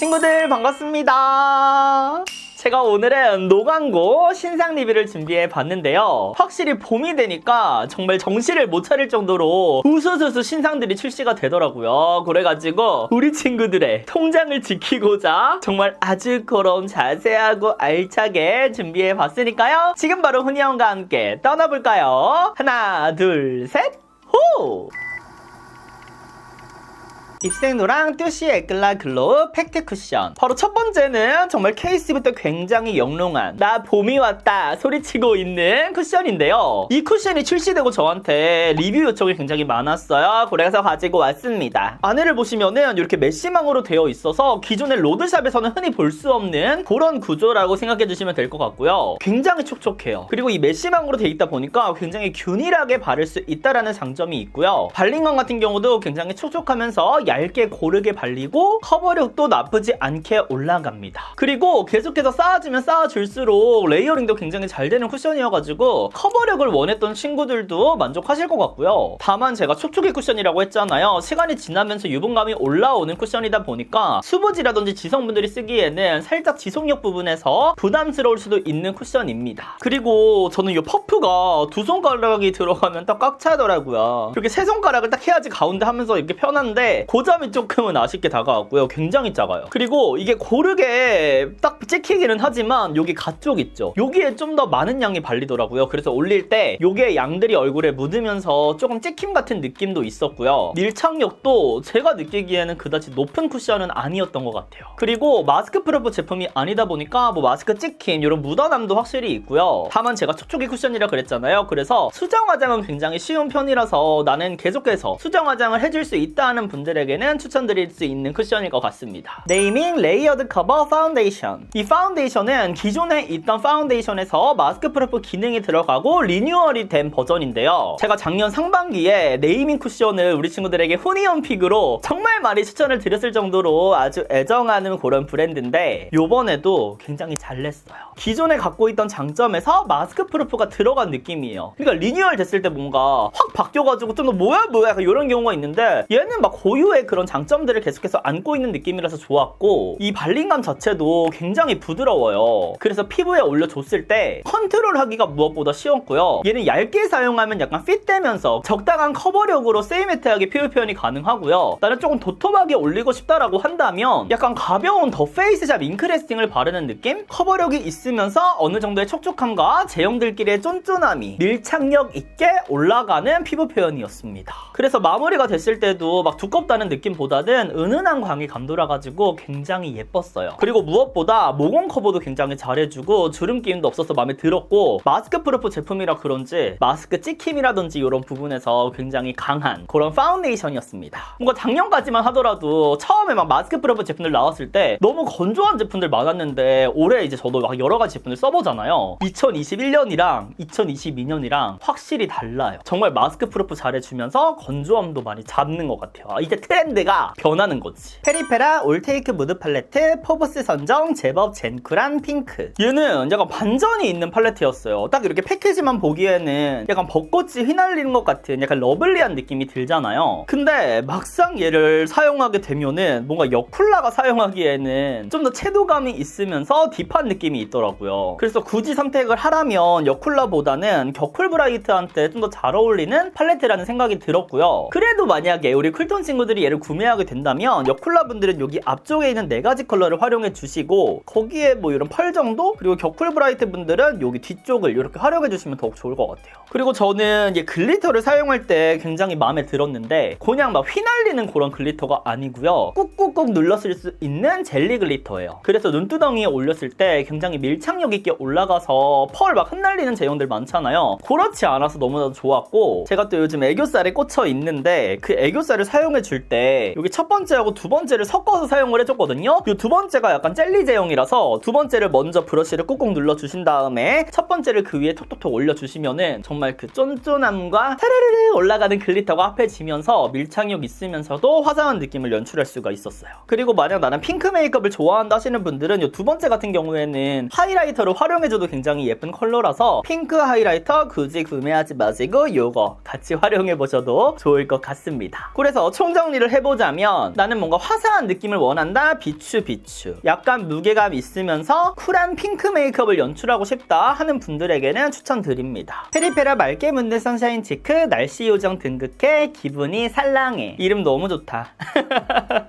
친구들 반갑습니다. 제가 오늘은 노광고 신상 리뷰를 준비해 봤는데요. 확실히 봄이 되니까 정말 정신을 못 차릴 정도로 우수수수 신상들이 출시가 되더라고요. 그래가지고 우리 친구들의 통장을 지키고자 정말 아주 그럼 자세하고 알차게 준비해 봤으니까요. 지금 바로 훈이 형과 함께 떠나볼까요? 하나, 둘, 셋, 호! 입생노랑 뚜시 에클라 글로우 팩트 쿠션. 바로 첫 번째는 정말 케이스부터 굉장히 영롱한 나 봄이 왔다 소리치고 있는 쿠션인데요. 이 쿠션이 출시되고 저한테 리뷰 요청이 굉장히 많았어요. 그래서 가지고 왔습니다. 안에를 보시면은 이렇게 메쉬망으로 되어 있어서 기존의 로드샵에서는 흔히 볼 수 없는 그런 구조라고 생각해 주시면 될 것 같고요. 굉장히 촉촉해요. 그리고 이 메쉬망으로 되어 있다 보니까 굉장히 균일하게 바를 수 있다라는 장점이 있고요. 발림감 같은 경우도 굉장히 촉촉하면서 얇게 고르게 발리고 커버력도 나쁘지 않게 올라갑니다. 그리고 계속해서 쌓아주면 쌓아줄수록 레이어링도 굉장히 잘 되는 쿠션이어가지고 커버력을 원했던 친구들도 만족하실 것 같고요. 다만 제가 촉촉이 쿠션이라고 했잖아요. 시간이 지나면서 유분감이 올라오는 쿠션이다 보니까 수부지라든지 지성분들이 쓰기에는 살짝 지속력 부분에서 부담스러울 수도 있는 쿠션입니다. 그리고 저는 이 퍼프가 두 손가락이 들어가면 딱 꽉 차더라고요. 이렇게 세 손가락을 딱 해야지 가운데 하면서 이렇게 편한데 그 점이 조금은 아쉽게 다가왔고요. 굉장히 작아요. 그리고 이게 고르게 딱 찍히기는 하지만 여기 가쪽 있죠? 여기에 좀 더 많은 양이 발리더라고요. 그래서 올릴 때 요게 양들이 얼굴에 묻으면서 조금 찍힘 같은 느낌도 있었고요. 밀착력도 제가 느끼기에는 그다지 높은 쿠션은 아니었던 것 같아요. 그리고 마스크 프루프 제품이 아니다 보니까 뭐 마스크 찍힘 이런 묻어남도 확실히 있고요. 다만 제가 촉촉이 쿠션이라 그랬잖아요. 그래서 수정 화장은 굉장히 쉬운 편이라서 나는 계속해서 수정 화장을 해줄 수 있다 하는 분들에게는 추천드릴 수 있는 쿠션일 것 같습니다. 네이밍 레이어드 커버 파운데이션. 이 파운데이션은 기존에 있던 파운데이션에서 마스크 프루프 기능이 들어가고 리뉴얼이 된 버전인데요. 제가 작년 상반기에 네이밍 쿠션을 우리 친구들에게 후니언 픽으로 정말 많이 추천을 드렸을 정도로 아주 애정하는 그런 브랜드인데 요번에도 굉장히 잘 냈어요. 기존에 갖고 있던 장점에서 마스크 프루프가 들어간 느낌이에요. 그러니까 리뉴얼 됐을 때 뭔가 확 바뀌어가지고 좀 더 뭐야 약간 이런 경우가 있는데 얘는 막 고유의 그런 장점들을 계속해서 안고 있는 느낌이라서 좋았고 이 발림감 자체도 굉장히 부드러워요. 그래서 피부에 올려줬을 때 컨트롤하기가 무엇보다 쉬웠고요. 얘는 얇게 사용하면 약간 핏되면서 적당한 커버력으로 세이매트하게 피부 표현이 가능하고요. 나는 조금 도톰하게 올리고 싶다라고 한다면 약간 가벼운 더 페이스샵 잉크레스팅을 바르는 느낌? 커버력이 있으면서 어느 정도의 촉촉함과 제형들끼리의 쫀쫀함이 밀착력 있게 올라가는 피부 표현이었습니다. 그래서 마무리가 됐을 때도 막 두껍다는 느낌보다는 은은한 광이 감돌아가지고 굉장히 예뻤어요. 그리고 무엇보다 모공 커버도 굉장히 잘해주고 주름 끼임도 없어서 마음에 들었고 마스크 프루프 제품이라 그런지 마스크 찍힘이라든지 이런 부분에서 굉장히 강한 그런 파운데이션이었습니다. 뭔가 작년까지만 하더라도 처음에 막 마스크 프루프 제품들 나왔을 때 너무 건조한 제품들 많았는데 올해 이제 저도 막 여러 가지 제품들 써보잖아요. 2021년이랑 2022년이랑 확실히 달라요. 정말 마스크 프루프 잘해주면서 건조함도 많이 잡는 것 같아요. 이제 트렌드가 변하는 거지. 페리페라 올테이크 무드 팔레트 포브스 선정 제법 젠쿨한 핑크. 얘는 약간 반전이 있는 팔레트였어요. 딱 이렇게 패키지만 보기에는 약간 벚꽃이 휘날리는 것 같은 약간 러블리한 느낌이 들잖아요. 근데 막상 얘를 사용하게 되면은 뭔가 여쿨라가 사용하기에는 좀 더 채도감이 있으면서 딥한 느낌이 있더라고요. 그래서 굳이 선택을 하라면 여쿨라보다는 겨쿨 브라이트한테 좀 더 잘 어울리는 팔레트라는 생각이 들었고요. 그래도 만약에 우리 쿨톤 친구들이 얘를 구매하게 된다면 여쿨라 분들은 여기 앞쪽에 있는 4가지 컬러를 활용해 주시고 거기에 뭐 이런 펄 정도? 그리고 겨쿨 브라이트 분들은 여기 뒤쪽을 이렇게 활용해 주시면 더욱 좋을 것 같아요. 그리고 저는 이 글리터를 사용할 때 굉장히 마음에 들었는데 그냥 막 휘날리는 그런 글리터가 아니고요. 꾹꾹꾹 눌렀을 수 있는 젤리 글리터예요. 그래서 눈두덩이에 올렸을 때 굉장히 밀착력 있게 올라가서 펄 막 흩날리는 제형들 많잖아요. 그렇지 않아서 너무나도 좋았고 제가 또 요즘 애교살에 꽂혀 있는데 그 애교살을 사용해 줄 때 여기 첫 번째하고 두 번째를 섞어서 사용을 해줬거든요. 이 두 번째가 약간 젤리 제형이라서 두 번째를 먼저 브러쉬를 꾹꾹 눌러주신 다음에 첫 번째를 그 위에 톡톡톡 올려주시면은 정말 그 쫀쫀함과 타르르르 올라가는 글리터가 합해지면서 밀착력 있으면서도 화사한 느낌을 연출할 수가 있었어요. 그리고 만약 나는 핑크 메이크업을 좋아한다 하시는 분들은 이 두 번째 같은 경우에는 하이라이터로 활용해줘도 굉장히 예쁜 컬러라서 핑크 하이라이터 굳이 구매하지 마시고 요거 같이 활용해보셔도 좋을 것 같습니다. 그래서 총정리 한마디를 해보자면 나는 뭔가 화사한 느낌을 원한다. 비추. 약간 무게감 있으면서 쿨한 핑크 메이크업을 연출하고 싶다 하는 분들에게는 추천드립니다. 페리페라 맑게 묻는 선샤인 치크 날씨 요정 등극해 기분이 살랑해. 이름 너무 좋다.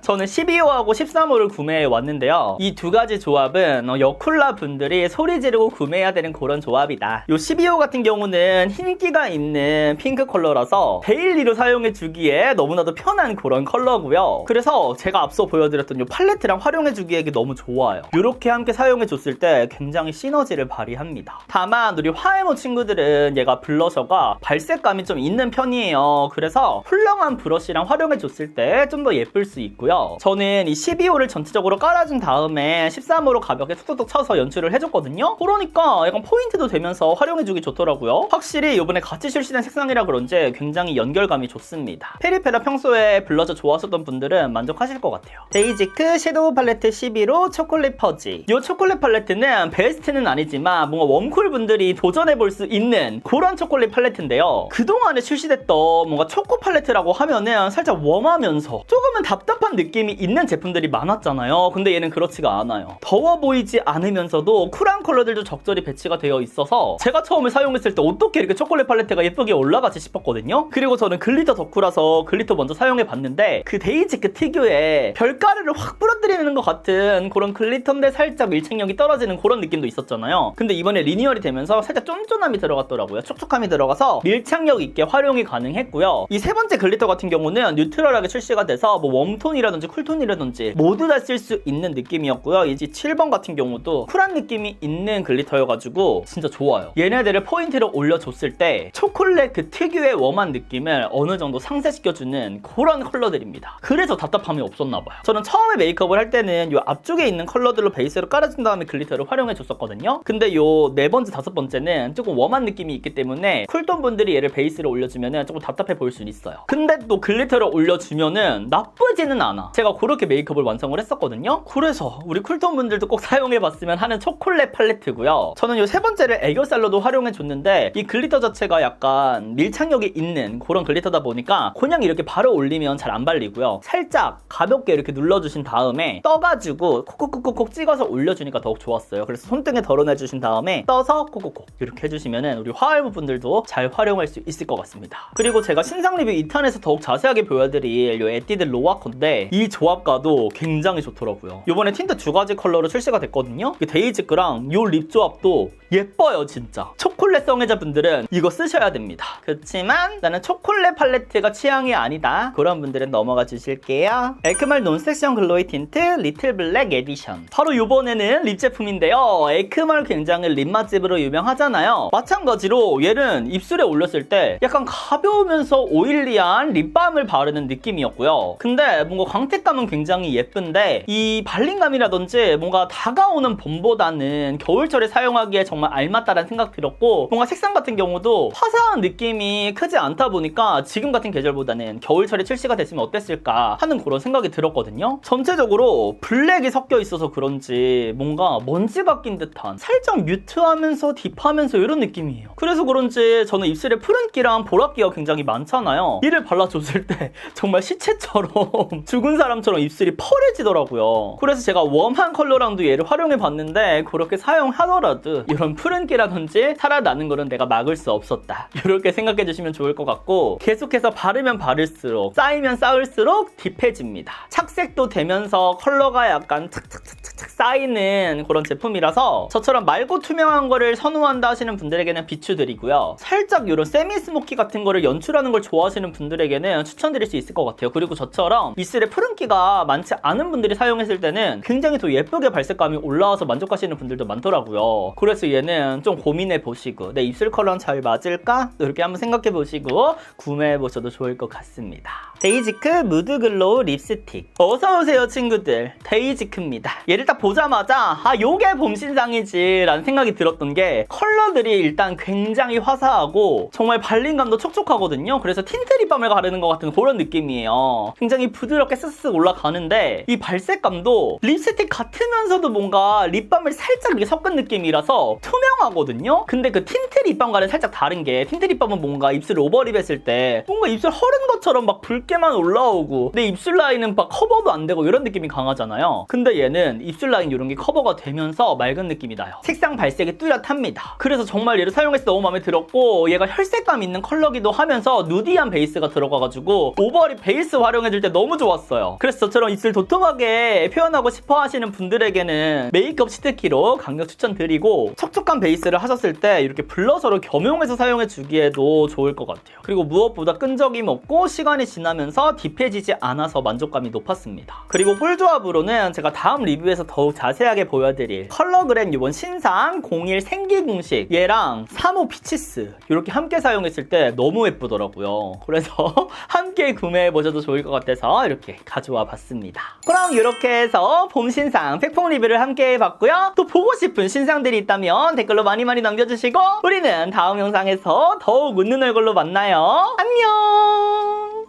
저는 12호하고 13호를 구매해 왔는데요. 이 두 가지 조합은 여쿨라 분들이 소리 지르고 구매해야 되는 그런 조합이다. 요 12호 같은 경우는 흰기가 있는 핑크 컬러라서 데일리로 사용해 주기에 너무나도 편한 그런 컬러고요. 그래서 제가 앞서 보여드렸던 요 팔레트랑 활용해 주기에 너무 좋아요. 이렇게 함께 사용해 줬을 때 굉장히 시너지를 발휘합니다. 다만 우리 화해모 친구들은 얘가 블러셔가 발색감이 좀 있는 편이에요. 그래서 훌륭한 브러쉬랑 활용해 줬을 때 좀 더 예쁠 수 있고요. 저는 이 12호를 전체적으로 깔아준 다음에 13호로 가볍게 툭툭툭 쳐서 연출을 해줬거든요. 그러니까 약간 포인트도 되면서 활용해주기 좋더라고요. 확실히 이번에 같이 출시된 색상이라 그런지 굉장히 연결감이 좋습니다. 페리페라 평소에 블러셔 좋아하셨던 분들은 만족하실 것 같아요. 데이지크 섀도우 팔레트 11호 초콜릿 퍼지. 이 초콜릿 팔레트는 베스트는 아니지만 뭔가 웜쿨 분들이 도전해볼 수 있는 그런 초콜릿 팔레트인데요. 그동안에 출시됐던 뭔가 초코 팔레트라고 하면은 살짝 웜하면서 조금은 답답한 느낌이 있는 제품들이 많았잖아요. 근데 얘는 그렇지가 않아요. 더워 보이지 않으면서도 쿨한 컬러들도 적절히 배치가 되어 있어서 제가 처음에 사용했을 때 어떻게 이렇게 초콜릿 팔레트가 예쁘게 올라가지 싶었거든요. 그리고 저는 글리터 덕후라서 글리터 먼저 사용해봤는데 그 데이지크 특유의 별가루를 확 뿌려뜨리는 것 같은 그런 글리터인데 살짝 밀착력이 떨어지는 그런 느낌도 있었잖아요. 근데 이번에 리뉴얼이 되면서 살짝 쫀쫀함이 들어갔더라고요. 촉촉함이 들어가서 밀착력 있게 활용이 가능했고요. 이 세 번째 글리터 같은 경우는 뉴트럴하게 출시가 돼서 뭐 웜톤이라든지 쿨톤이라든지 모두 다 쓸 수 있는 느낌이었고요. 이제 7번 같은 경우도 쿨한 느낌이 있는 글리터여가지고 진짜 좋아요. 얘네들을 포인트를 올려줬을 때 초콜릿 그 특유의 웜한 느낌을 어느 정도 상쇄시켜주는 그런 컬러들입니다. 그래서 답답함이 없었나봐요. 저는 처음에 메이크업을 할 때는 이 앞쪽에 있는 컬러들로 베이스로 깔아준 다음에 글리터를 활용해줬었거든요. 근데 요 네 번째, 다섯 번째는 조금 웜한 느낌이 있기 때문에 쿨톤 분들이 얘를 베이스로 올려주면 조금 답답해 보일 수는 있어요. 근데 또 글리터를 올려주면은 나쁘지는 않아. 제가 그렇게 메이크업을 완성을 했었거든요. 그래서 우리 쿨톤 분들도 꼭 사용해봤으면 하는 초콜릿 팔레트고요. 저는 요 세 번째를 애교살로도 활용해줬는데 이 글리터 자체가 약간 밀착력이 있는 그런 글리터다 보니까 그냥 이렇게 바로 올리면 잘 안 발리고요. 살짝 가볍게 이렇게 눌러주신 다음에 떠가지고 콕콕콕콕 찍어서 올려주니까 더욱 좋았어요. 그래서 손등에 덜어내주신 다음에 떠서 콕콕콕 이렇게 해주시면 우리 화해부 분들도 잘 활용할 수 있을 것 같습니다. 그리고 제가 신상 리뷰 2탄에서 더욱 자세하게 보여드릴 요 에뛰드 로아콘데 이 조합과도 굉장히 좋더라고요. 이번에 틴트 두 가지 컬러로 출시가 됐거든요. 데이지크랑 요 립 조합도 예뻐요 진짜. 초콜릿 성애자분들은 이거 쓰셔야 됩니다. 그렇지만 나는 초콜릿 팔레트가 취향이 아니다 그런 분들은 넘어가 주실게요. 에크말 논섹션 글로이 틴트 리틀 블랙 에디션. 바로 이번에는 립 제품인데요. 에크말 굉장히 립 맛집으로 유명하잖아요. 마찬가지로 얘는 입술에 올렸을 때 약간 가벼우면서 오일리한 립밤을 바르는 느낌이었고요. 근데 뭔가 광택감은 굉장히 예쁜데 이 발림감이라든지 뭔가 다가오는 봄보다는 겨울철에 사용하기에 정말 알맞다라는 생각 들었고, 뭔가 색상 같은 경우도 화사한 느낌이 크지 않다 보니까 지금 같은 계절보다는 겨울철에 출시가 됐으면 어땠을까 하는 그런 생각이 들었거든요. 전체적으로 블랙이 섞여 있어서 그런지 뭔가 먼지가 낀 듯한 살짝 뮤트하면서 딥하면서 이런 느낌이에요. 그래서 그런지 저는 입술에 푸른기랑 보랏기가 굉장히 많잖아요. 이를 발라줬을 때 정말 시체처럼 죽은 사람처럼 입술이 펄해지더라고요. 그래서 제가 웜한 컬러랑도 얘를 활용해봤는데 그렇게 사용하더라도 이런 푸른기라든지 살아나는 거는 내가 막을 수 없었다, 이렇게 생각해주시면 좋을 것 같고, 계속해서 바르면 바를수록 쌓이면 쌓을수록 딥해집니다. 착색도 되면서 컬러가 약간 탁탁탁탁 쌓이는 그런 제품이라서 저처럼 맑고 투명한 거를 선호한다 하시는 분들에게는 비추드리고요. 살짝 이런 세미 스모키 같은 거를 연출하는 걸 좋아하시는 분들에게는 추천드릴 수 있을 것 같아요. 그리고 저처럼 입술에 푸른기가 많지 않은 분들이 사용했을 때는 굉장히 더 예쁘게 발색감이 올라와서 만족하시는 분들도 많더라고요. 그래서 얘는 좀 고민해 보시고 내 입술 컬러랑 잘 맞을까? 이렇게 한번 생각해 보시고 구매해 보셔도 좋을 것 같습니다. 데이지크 무드 글로우 립스틱. 어서오세요 친구들, 데이지크입니다. 얘를 딱 보자마자 아 요게 봄신상이지 라는 생각이 들었던 게, 컬러들이 일단 굉장히 화사하고 정말 발림감도 촉촉하거든요. 그래서 틴트 립밤을 바르는 것 같은 그런 느낌이에요. 굉장히 부드럽게 쓱쓱 올라가는데 이 발색감도 립스틱 같으면서도 뭔가 립밤을 살짝 이렇게 섞은 느낌이라서 투명하거든요. 근데 그 틴트 립밤과는 살짝 다른 게, 틴트 립밤은 뭔가 입술 오버립 했을 때 뭔가 입술 허른 것처럼 막 붉게만 올라오고 내 입술 라인은 막 커버도 안 되고 이런 느낌이 강하잖아요. 근데 얘는 입술 라인 이런 게 커버가 되면서 맑은 느낌이 나요. 색상 발색이 뚜렷합니다. 그래서 정말 얘를 사용해서 너무 마음에 들었고, 얘가 혈색감 있는 컬러기도 하면서 누디한 베이스가 들어가가지고 오버립 베이스 활용해줄 때 너무 좋았어요. 그래서 저처럼 입술 도톰하게 표현하고 싶어 하시는 분들에게는 메이크업 치트키로 강력 추천드리고, 촉촉한 베이스를 하셨을 때 이렇게 블러셔로 겸용해서 사용해주기에도 좋을 것 같아요. 그리고 무엇보다 끈적임 없고 시간이 지나면서 딥해지지 않아서 만족감이 높았습니다. 그리고 꿀조합으로는 제가 다음 리뷰에서 더욱 자세하게 보여드릴 컬러그램 이번 신상 01 생기공식, 얘랑 3호 피치스 이렇게 함께 사용했을 때 너무 예쁘더라고요. 그래서 함께 구매해보셔도 좋을 것 같아서 이렇게 가져와 봤습니다. 그럼 이렇게 해서 봄 신상 팩폭 리뷰를 함께 해봤고요. 또 보고 싶은 신상들이 있다면 댓글로 많이 남겨주시고, 우리는 다음 영상에서 더욱 웃는 얼굴로 만나요. 안녕.